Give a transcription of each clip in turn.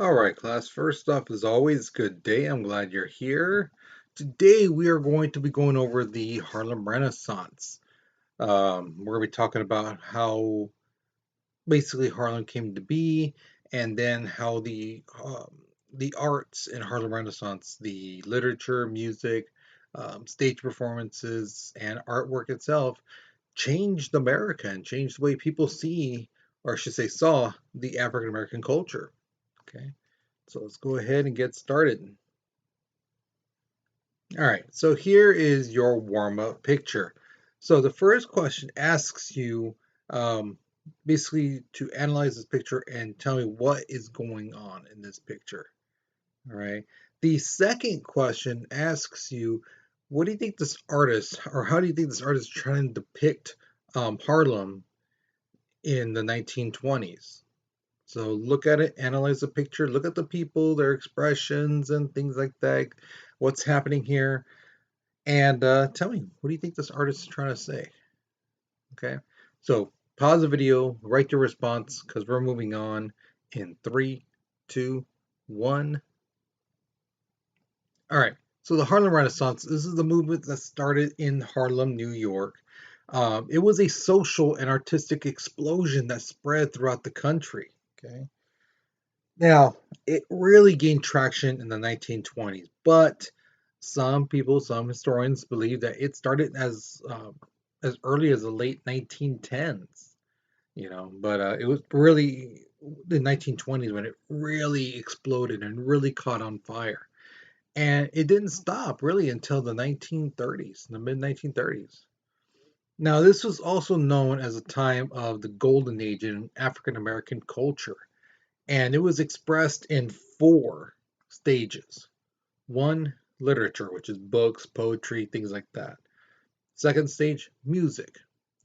All right, class. First off, as always, good day. I'm glad you're here. Today, we are going to be going over the Harlem Renaissance. We're going to be talking about how basically Harlem came to be, and then how the arts in Harlem Renaissance, the literature, music, stage performances, and artwork itself, changed America and changed the way people see, or I should say, saw the African American culture. Okay. So let's go ahead and get started. All right, so here is your warm-up picture. So the first question asks you um, basically to analyze this picture and tell me what is going on in this picture. All right. The second question asks you, what do you think this artist, or how do you think this artist is trying to depict Harlem in the 1920s? So look at it, analyze the picture, look at the people, their expressions, and things like that. What's happening here? And tell me, what do you think this artist is trying to say? Okay. So pause the video, write your response, because we're moving on in three, two, one. All right. So the Harlem Renaissance, this is the movement that started in Harlem, New York. It was a social and artistic explosion that spread throughout the country. Okay. Now, it really gained traction in the 1920s, but some people, some historians believe that it started as early as the late 1910s, but it was really the 1920s when it really exploded and really caught on fire. And it didn't stop really until the 1930s, the mid 1930s. Now, this was also known as a time of the golden age in African American culture, and it was expressed in four stages. One, literature, which is books, poetry, things like that. Second stage, music.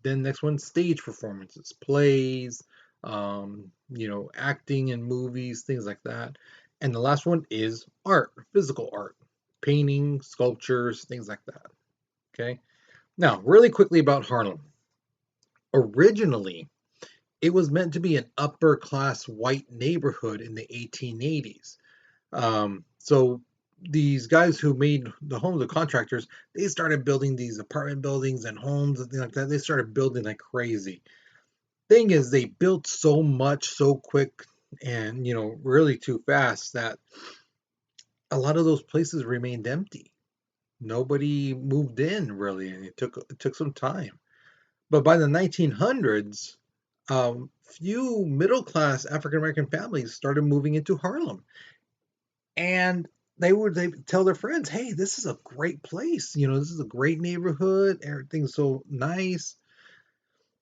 Then next one, stage performances, plays, acting in movies, things like that. And the last one is art, physical art, painting, sculptures, things like that. Okay. Now, really quickly about Harlem. Originally, it was meant to be an upper class white neighborhood in the 1880s. So these guys who made the homes, the contractors, they started building these apartment buildings and homes and things like that. They started building like crazy. Thing is, they built so much so quick and really too fast that a lot of those places remained empty. Nobody moved in really, and it took some time. But by the 1900s, few middle class African American families started moving into Harlem, and they would tell their friends, "Hey, this is a great place. This is a great neighborhood. Everything's so nice."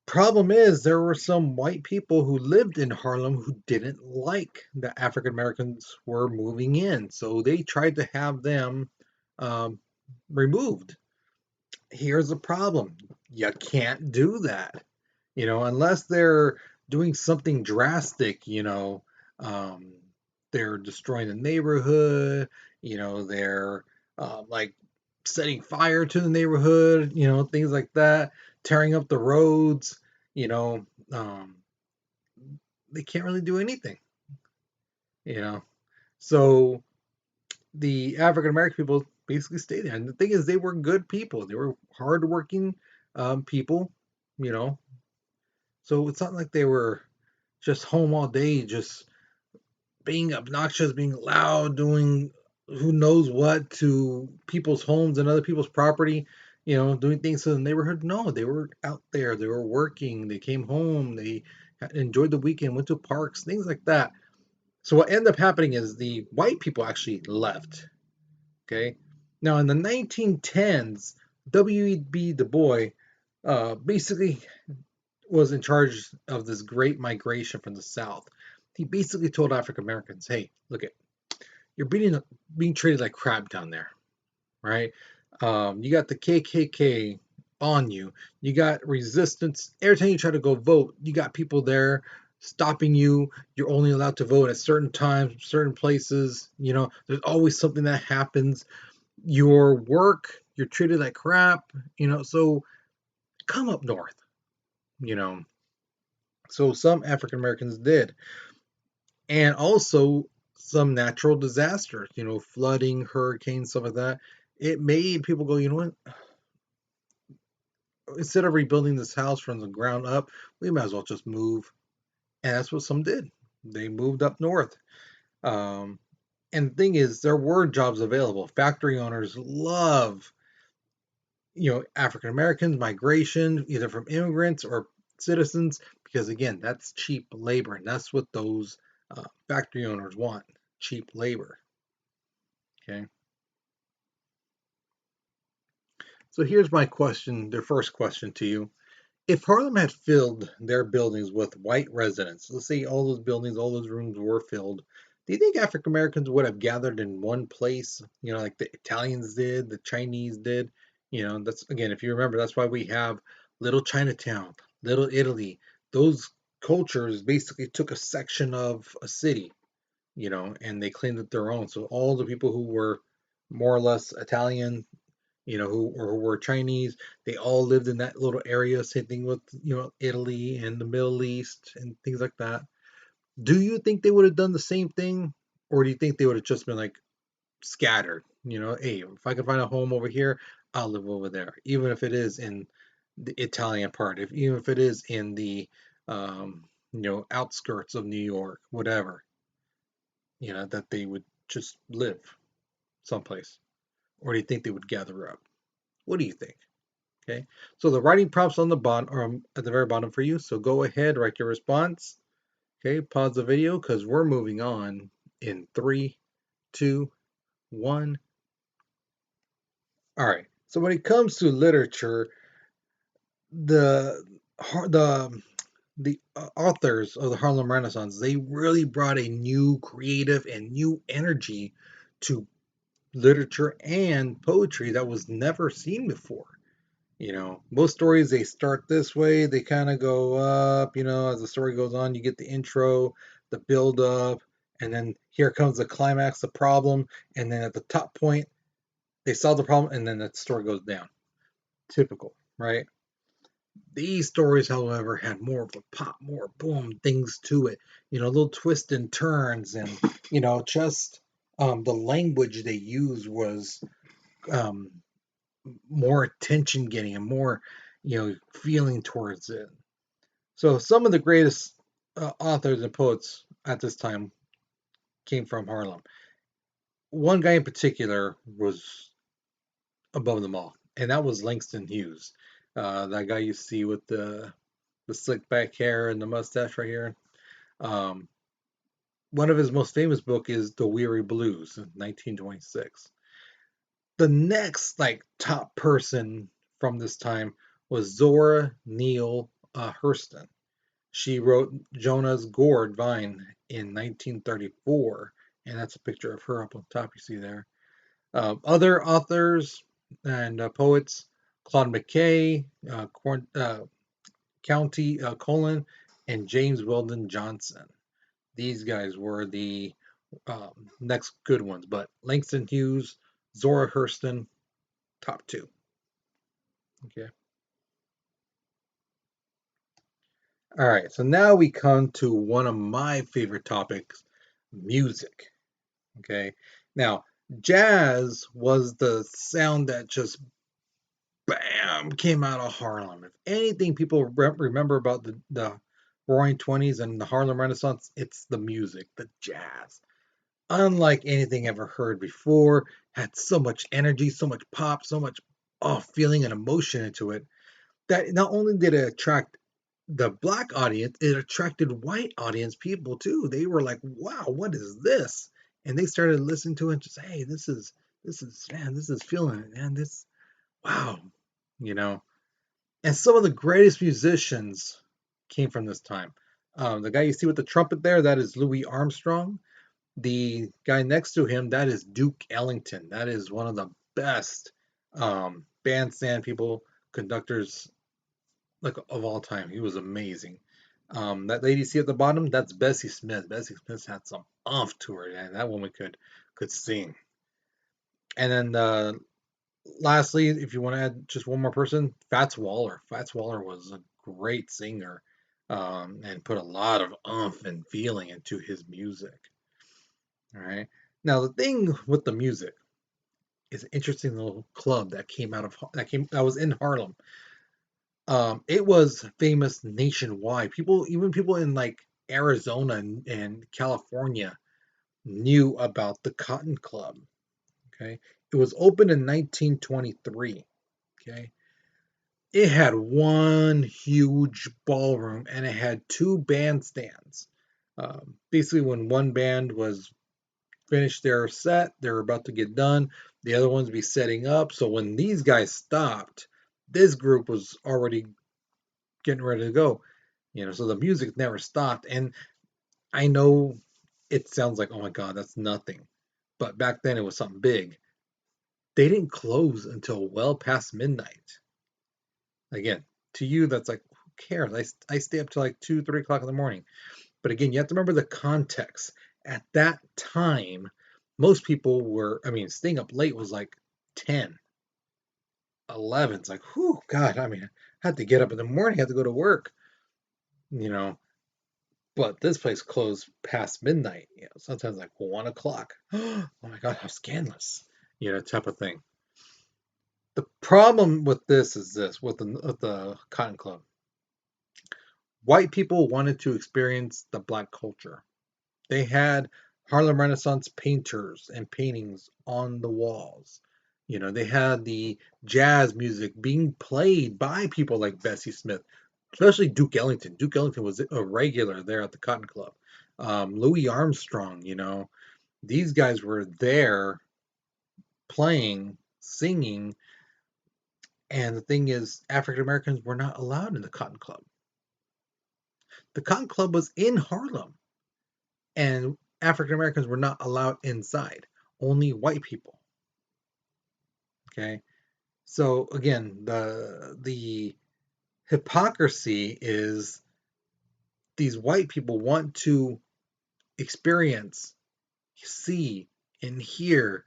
Problem is, there were some white people who lived in Harlem who didn't like that African Americans were moving in, so they tried to have them um, removed. Here's the problem: you can't do that, unless they're doing something drastic. Um, they're destroying the neighborhood. They're like setting fire to the neighborhood. Things like that, tearing up the roads. You know, um, they can't really do anything. You know, so the African American people basically stayed there. And the thing is, they were good people. They were hardworking people. You know, so it's not like they were just home all day, just being obnoxious, being loud, doing who knows what to people's homes and other people's property, doing things to the neighborhood. No, they were out there, they were working, they came home, they enjoyed the weekend, went to parks, things like that. So what ended up happening is the white people actually left. Okay. Now in the 1910s, W.E.B. Du Bois basically was in charge of this great migration from the South. He basically told African Americans, "Hey, look at you're being treated like crap down there, right? You got the KKK on you. You got resistance. Every time you try to go vote, you got people there stopping you. You're only allowed to vote at certain times, certain places. There's always something that happens. Your work, you're treated like crap. So come up north. You know, so some African Americans did, and also some natural disasters, flooding, hurricanes, stuff like that. It made people go, you know what? Instead of rebuilding this house from the ground up, we might as well just move. And that's what some did. They moved up north. Um, and the thing is, there were jobs available. Factory owners love, African Americans, migration, either from immigrants or citizens, because again, that's cheap labor, and that's what those factory owners want: cheap labor. Okay. So here's my question, their first question to you. If Harlem had filled their buildings with white residents, let's say all those buildings, all those rooms were filled, do you think African Americans would have gathered in one place, like the Italians did, the Chinese did? That's again, if you remember, that's why we have Little Chinatown, Little Italy. Those cultures basically took a section of a city, and they claimed it their own. So all the people who were more or less Italian, who were Chinese. They all lived in that little area. Same thing with Italy and the Middle East and things like that. Do you think they would have done the same thing, or do you think they would have just been like scattered? Hey, if I can find a home over here, I'll live over there, even if it is in the Italian part, even if it is in the outskirts of New York, whatever. That they would just live someplace, or do you think they would gather up? What do you think? Okay, so the writing prompts on the bottom or at the very bottom for you. So go ahead, write your response. Okay, pause the video because we're moving on in 3, 2, 1. All right. So when it comes to literature, the the authors of the Harlem Renaissance, they really brought a new creative and new energy to literature and poetry that was never seen before. Most stories, they start this way, they kind of go up, as the story goes on, you get the intro, the build up, and then here comes the climax, the problem, and then at the top point, they solve the problem, and then the story goes down. Typical, right? These stories, however, had more of a pop, more boom things to it, little twists and turns, and, just the language they used was um, more attention getting and more, feeling towards it. So some of the greatest authors and poets at this time came from Harlem. One guy in particular was above them all, and that was Langston Hughes. That guy you see with the slick back hair and the mustache right here. Um, One of his most famous book is The Weary Blues in 1926. The next top person from this time was Zora Neale Hurston. She wrote Jonah's Gourd Vine in 1934, and that's a picture of her up on top you see there. Other authors and poets, Claude McKay, County Cullen, and James Weldon Johnson. These guys were the next good ones, but Langston Hughes, Zora Hurston, top two. Okay. All right, so now we come to one of my favorite topics, music. Okay. Now, jazz was the sound that just bam came out of Harlem. If anything people remember about the Roaring Twenties and the Harlem Renaissance, it's the music, the jazz. Unlike anything ever heard before, had so much energy, so much pop, so much feeling and emotion into it that not only did it attract the black audience, it attracted white audience people too. They were like, "Wow, what is this?" And they started listening to it and just, "Hey, this is man, this is feeling it, man. This wow." You know. And some of the greatest musicians came from this time. The guy you see with the trumpet there, that is Louis Armstrong. The guy next to him, that is Duke Ellington. That is one of the best bandstand people, conductors like of all time. He was amazing. That lady you see at the bottom, that's Bessie Smith. Bessie Smith had some oomph to her, and that woman could sing. And then lastly, if you want to add just one more person, Fats Waller. Fats Waller was a great singer and put a lot of oomph and feeling into his music. All right. Now the thing with the music is an interesting little club that came out of that was in Harlem. It was famous nationwide. Even people in like Arizona and California knew about the Cotton Club. Okay, it was opened in 1923. Okay, it had one huge ballroom and it had two bandstands. Basically, when one band was finished their set, they were about to get done. The other ones be setting up. So when these guys stopped, this group was already getting ready to go. So the music never stopped. And I know it sounds like, oh my God, that's nothing. But back then it was something big. They didn't close until well past midnight. Again, to you, that's like, who cares? I stay up till like 2, 3 o'clock in the morning. But again, you have to remember the context. At that time, most people were, I mean, staying up late was like 10, 11. It's like, whew, God, I mean, I had to get up in the morning, I had to go to work, you know. But this place closed past midnight, sometimes like 1 o'clock. Oh my God, how scandalous, type of thing. The problem with this is this with the Cotton Club. White people wanted to experience the black culture. They had Harlem Renaissance painters and paintings on the walls. They had the jazz music being played by people like Bessie Smith, especially Duke Ellington. Duke Ellington was a regular there at the Cotton Club. Louis Armstrong, these guys were there playing, singing, and the thing is, African Americans were not allowed in the Cotton Club. The Cotton Club was in Harlem, and African Americans were not allowed inside, only white people. Okay. So again, the hypocrisy is these white people want to experience, see, and hear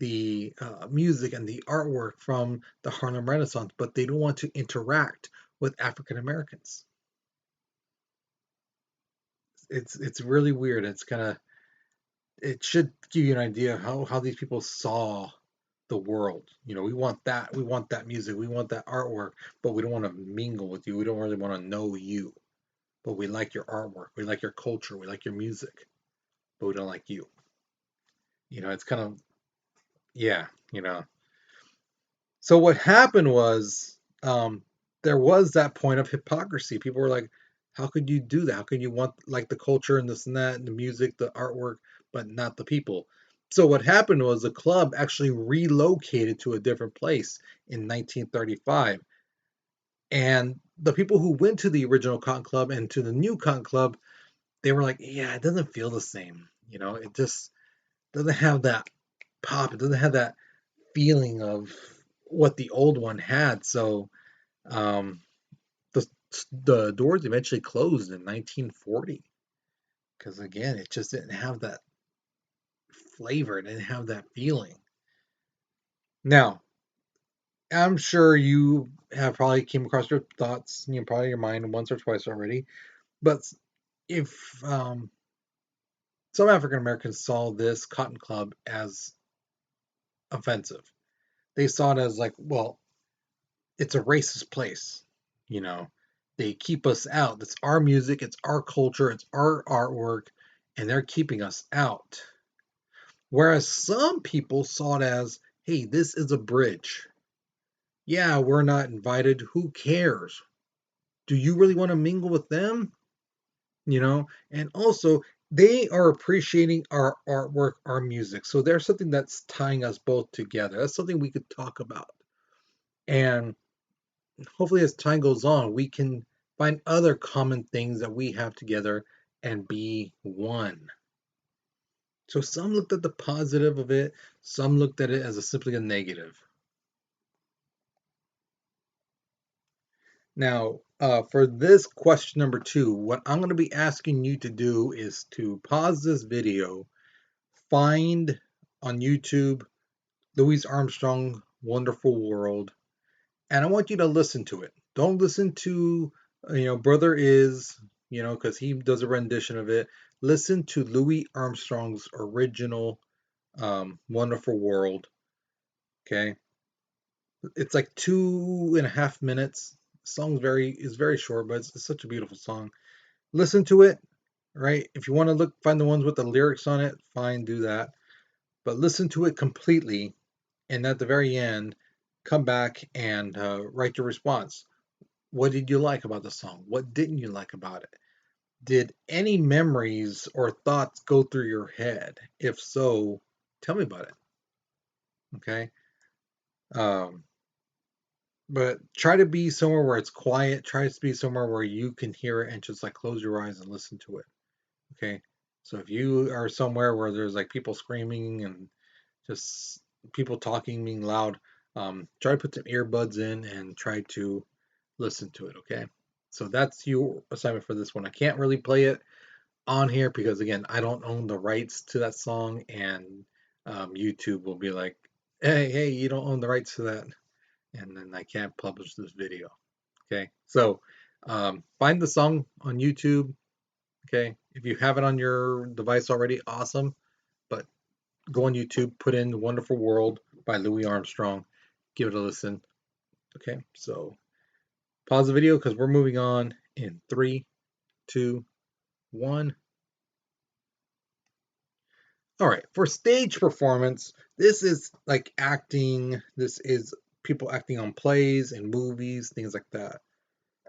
the music and the artwork from the Harlem Renaissance, but they don't want to interact with African Americans. It's really weird. It should give you an idea of how these people saw the world. We want that music, we want that artwork, but we don't want to mingle with you. We don't really want to know you. But we like your artwork, we like your culture, we like your music, but we don't like you. It's kind of, yeah, you know. So what happened was, there was that point of hypocrisy. People were like, how could you do that? How could you want like the culture and this and that and the music, the artwork, but not the people? So what happened was the club actually relocated to a different place in 1935. And the people who went to the original Cotton Club and to the new Cotton Club, they were like, yeah, it doesn't feel the same. It just doesn't have that pop. It doesn't have that feeling of what the old one had. So um, the the doors eventually closed in 1940 because again, it just didn't have that flavor. It didn't have that feeling. Now, I'm sure you have probably came across your thoughts, probably your mind once or twice already. But if some African Americans saw this Cotton Club as offensive, they saw it as like, well, it's a racist place. You know, they keep us out. It's our music, it's our culture, it's our artwork, and they're keeping us out. Whereas some people saw it as, hey, this is a bridge. Yeah, we're not invited. Who cares? Do you really want to mingle with them? And also they are appreciating our artwork, our music. So there's something that's tying us both together. That's something we could talk about. And hopefully, as time goes on, we can find other common things that we have together and be one. So some looked at the positive of it, some looked at it as simply a negative. Now, for this question number 2, what I'm going to be asking you to do is to pause this video, find on YouTube Louis Armstrong Wonderful World, and I want you to listen to it. Don't listen to, Brother Is, because he does a rendition of it. listen to Louis Armstrong's original Wonderful World. Okay, it's like 2.5 minutes. The song is very short, but it's such a beautiful song. Listen to it, right? If you want to find the ones with the lyrics on it, fine, do that. But listen to it completely, and at the very end, come back and write your response. What did you like about the song? What didn't you like about it? Did any memories or thoughts go through your head? If so, tell me about it. Okay. Um, but try to be somewhere where it's quiet. Try to be somewhere where you can hear it and just like close your eyes and listen to it. Okay. So if you are somewhere where there's like people screaming and just people talking, being loud, try to put some earbuds in and try to listen to it. Okay. So that's your assignment for this one. I can't really play it on here because again, I don't own the rights to that song, and YouTube will be like, hey, you don't own the rights to that, and then I can't publish this video. Okay, so find the song on YouTube. Okay, if you have it on your device already, awesome. But go on YouTube, put in "Wonderful World" by Louis Armstrong, give it a listen. Okay, so pause the video because we're moving on in 3, 2, 1. All right, for stage performance, this is like acting. This is people acting on plays and movies, things like that.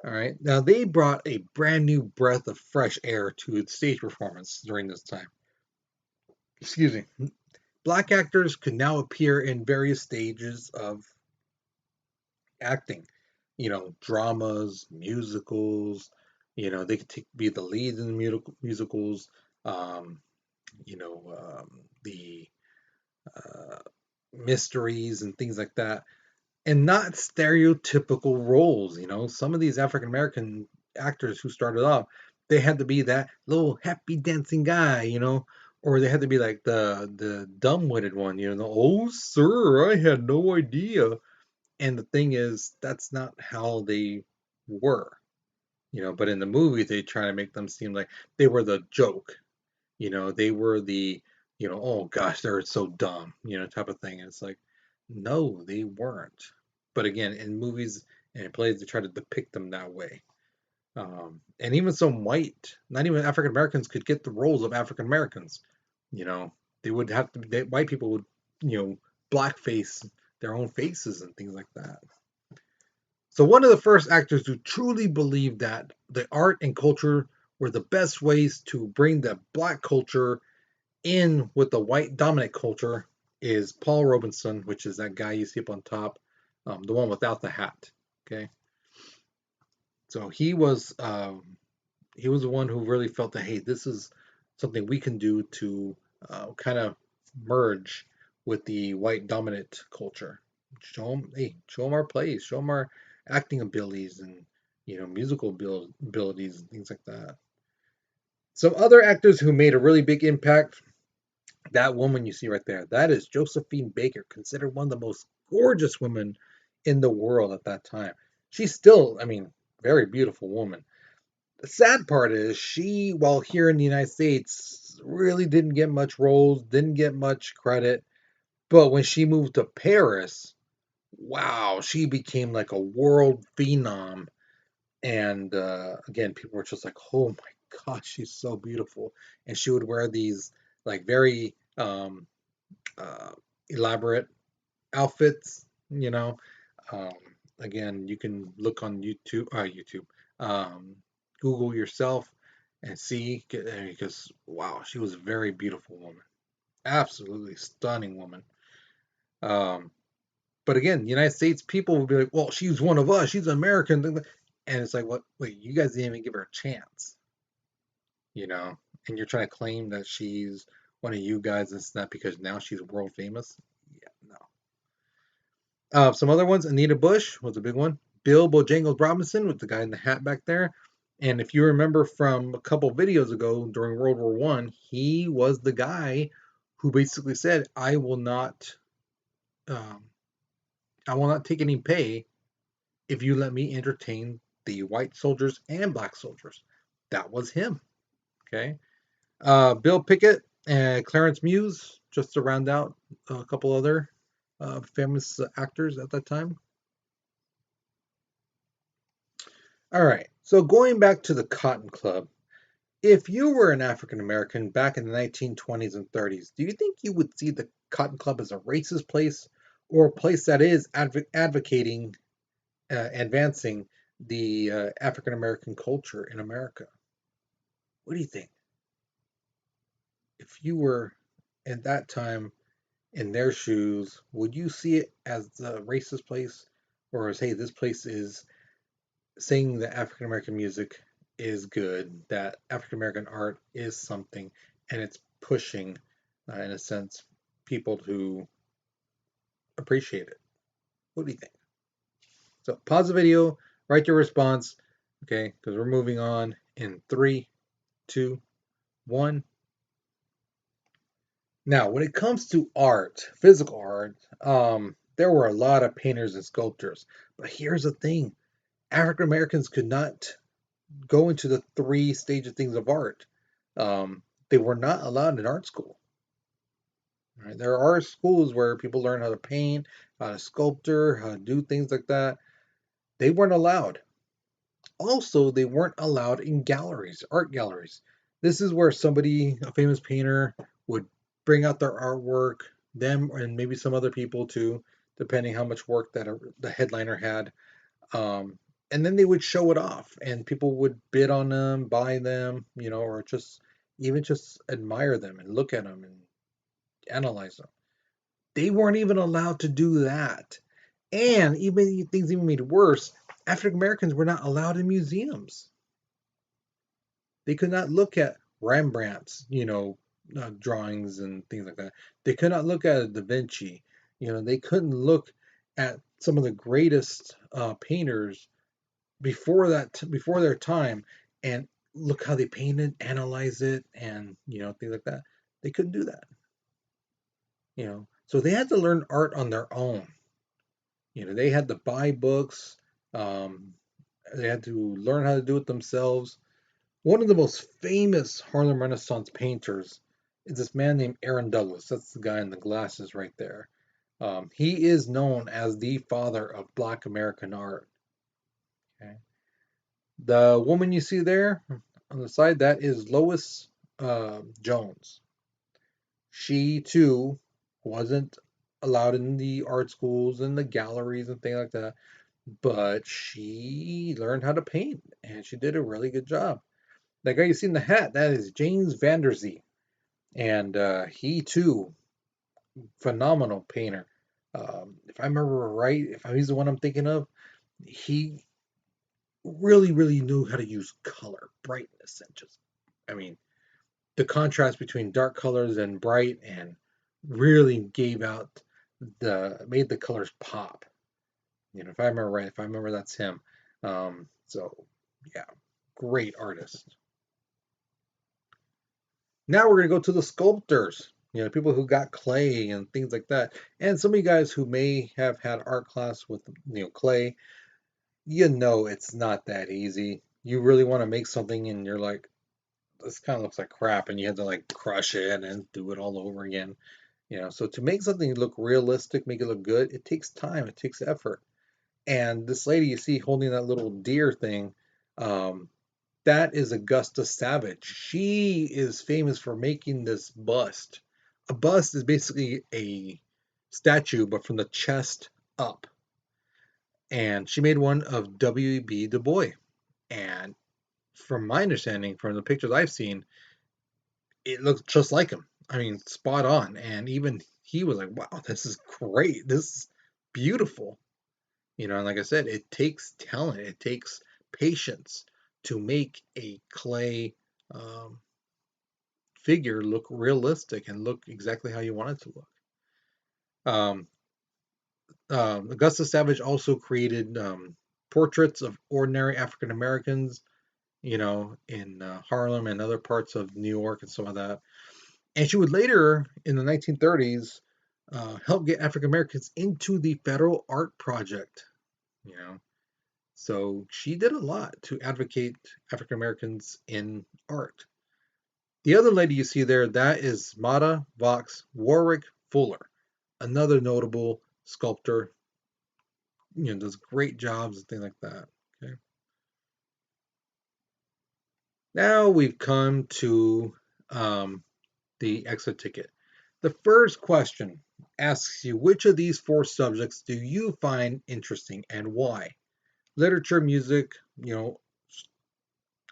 All right, now they brought a brand new breath of fresh air to stage performance during this time. Excuse me. Black actors could now appear in various stages of acting. Dramas, musicals. They could be the lead in the musicals. Um, the uh, mysteries and things like that, and not stereotypical roles. Some of these African American actors who started off, they had to be that little happy dancing guy, or they had to be like the dumb-witted one, oh sir, I had no idea. And the thing is, that's not how they were, but in the movie they try to make them seem like they were the joke. They were oh gosh, they're so dumb, type of thing. And it's like, no, they weren't. But again, in movies and in plays, they try to depict them that way. And even some not even African Americans could get the roles of African Americans. You know, they would have to, white people would, blackface their own faces and things like that. So one of the first actors who truly believed that the art and culture were the best ways to bring the black culture in with the white dominant culture is Paul Robeson, which is that guy you see up on top, the one without the hat. Okay, so he was the one who really felt that, hey, this is something we can do to kind of merge with the white dominant culture. Show them our plays, show them our acting abilities and musical abilities and things like that. Some other actors who made a really big impact. That woman you see right there, that is Josephine Baker, considered one of the most gorgeous women in the world at that time. She's still, I mean, very beautiful woman. The sad part is she, while here in the United States, really didn't get much roles, didn't get much credit. But when she moved to Paris, wow, she became like a world phenom. And again, people were just like, oh my gosh, she's so beautiful. And she would wear these like very uh, elaborate outfits. Um, Again, you can look on Google yourself and see because wow, she was a very beautiful woman, absolutely stunning woman. Um, but again, the United States people will be like, well, she's one of us, she's American, and it's like, what? Wait, you guys didn't even give her a chance, you know? And you're trying to claim that she's one of you guys, and it's not because now she's world famous. Yeah, no. Some other ones, Anita Bush was a big one. Bill Bojangles Robinson with the guy in the hat back there. And if you remember from a couple videos ago during World War One, he was the guy who basically said, um, I will not take any pay if you let me entertain the white soldiers and black soldiers." That was him. Okay. Bill Pickett and Clarence Muse, just to round out a couple other famous actors at that time. All right, so going back to the Cotton Club, if you were an African American back in the 1920s and 30s, do you think you would see the Cotton Club as a racist place or a place that is advocating, advancing the African American culture in America? What do you think? If you were at that time in their shoes, would you see it as a racist place or as, hey, this place is saying that African American music is good, that African American art is something, and it's pushing, in a sense, people to appreciate it? What do you think? So pause the video, write your response, okay, because we're moving on in three, two, one. Now, when it comes to art, physical art, there were a lot of painters and sculptors. But here's the thing: African Americans could not go into the three stages things of art. They were not allowed in art school. Right? There are schools where people learn how to paint, how to sculpture, how to do things like that. They weren't allowed. Also, they weren't allowed in galleries, art galleries. This is where somebody, a famous painter, would bring out their artwork, them and maybe some other people too, depending how much work that the headliner had. And then they would show it off, and people would bid on them, buy them, or just even just admire them and look at them and analyze them. They weren't even allowed to do that. And even things even made worse, African Americans were not allowed in museums. They could not look at Rembrandt's, drawings and things like that. They could not look at Da Vinci. They couldn't look at some of the greatest painters before their time and look how they painted, analyze it, and things like that. They couldn't do that. So they had to learn art on their own. They had to buy books. Um, they had to learn how to do it themselves. One of the most famous Harlem Renaissance painters is this man named Aaron Douglas. That's the guy in the glasses right there. He is known as the father of Black American art. Okay. The woman you see there on the side, that is Lois Jones. She too wasn't allowed in the art schools and the galleries and things like that, but she learned how to paint and she did a really good job. That guy you see in the hat, that is James Vanderzee, and he too, phenomenal painter. If I remember right, if he's the one I'm thinking of, he really, really knew how to use color, brightness, and just, I mean, the contrast between dark colors and bright, and really gave out made the colors pop. If I remember right, if I remember that's him. So yeah, great artist. Now we're gonna go to the sculptors. People who got clay and things like that. And some of you guys who may have had art class with clay, it's not that easy. You really want to make something and you're like, this kind of looks like crap, and you have to like crush it and do it all over again. So to make something look realistic, make it look good, it takes time, it takes effort. And this lady you see holding that little deer thing, um, that is Augusta Savage. She is famous for making this bust. A bust is basically a statue, but from the chest up. And she made one of W.B. Du Bois. And from my understanding, from the pictures I've seen, it looks just like him. I mean, spot on. And even he was like, wow, this is great. This is beautiful. And like I said, it takes talent, it takes patience to make a clay um, figure look realistic and look exactly how you want it to look. Um, Augusta Savage also created portraits of ordinary African Americans, in Harlem and other parts of New York and some of that. And she would later, in the 1930s, help get African Americans into the Federal Art Project. You know, so she did a lot to advocate African Americans in art. The other lady you see there, that is Mata Vox Warwick Fuller, another notable sculptor. Does great jobs and things like that. Okay. Now we've come to the exit ticket. The first question asks you, which of these four subjects do you find interesting and why? Literature, music,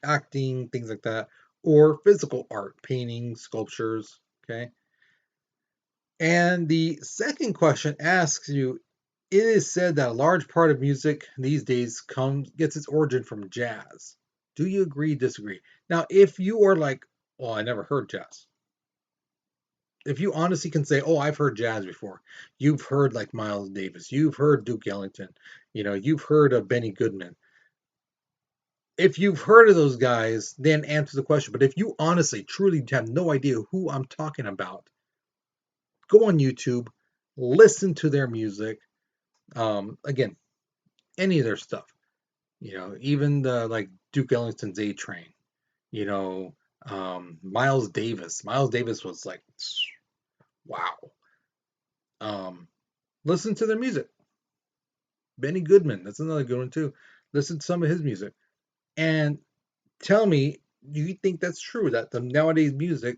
acting, things like that, or physical art, painting, sculptures, okay? And the second question asks you, it is said that a large part of music these days gets its origin from jazz. Do you agree, disagree? Now, if you are like, oh, I never heard jazz. If you honestly can say, oh, I've heard jazz before, you've heard like Miles Davis, you've heard Duke Ellington, you've heard of Benny Goodman. If you've heard of those guys, then answer the question. But if you honestly, truly have no idea who I'm talking about, go on YouTube, listen to their music. Again, any of their stuff. Even the like Duke Ellington's A Train. Miles Davis. Miles Davis was like, wow. Um, Listen to their music. Benny Goodman, that's another good one too. Listen to some of his music and tell me, do you think that's true that the nowadays music,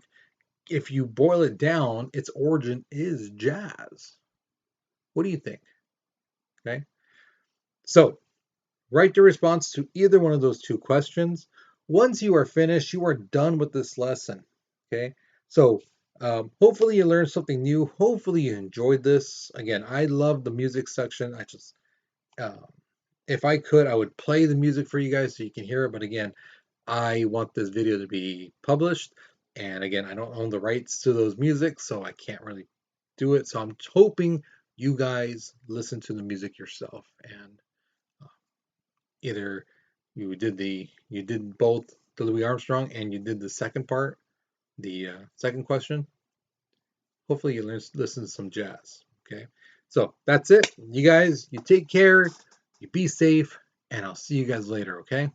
if you boil it down, its origin is jazz? What do you think? Okay, so write your response to either one of those two questions. Once you are finished, you are done with this lesson. Okay, so hopefully you learned something new. Hopefully you enjoyed this. Again, I love the music section. I just um, if I could, I would play the music for you guys so you can hear it. But again, I want this video to be published. And again, I don't own the rights to those music, so I can't really do it. So I'm hoping you guys listen to the music yourself. And uh, either you did both the Louis Armstrong and you did the second part, the second question. Hopefully you listen to some jazz. Okay. So that's it. You guys, you take care, you be safe, and I'll see you guys later. Okay.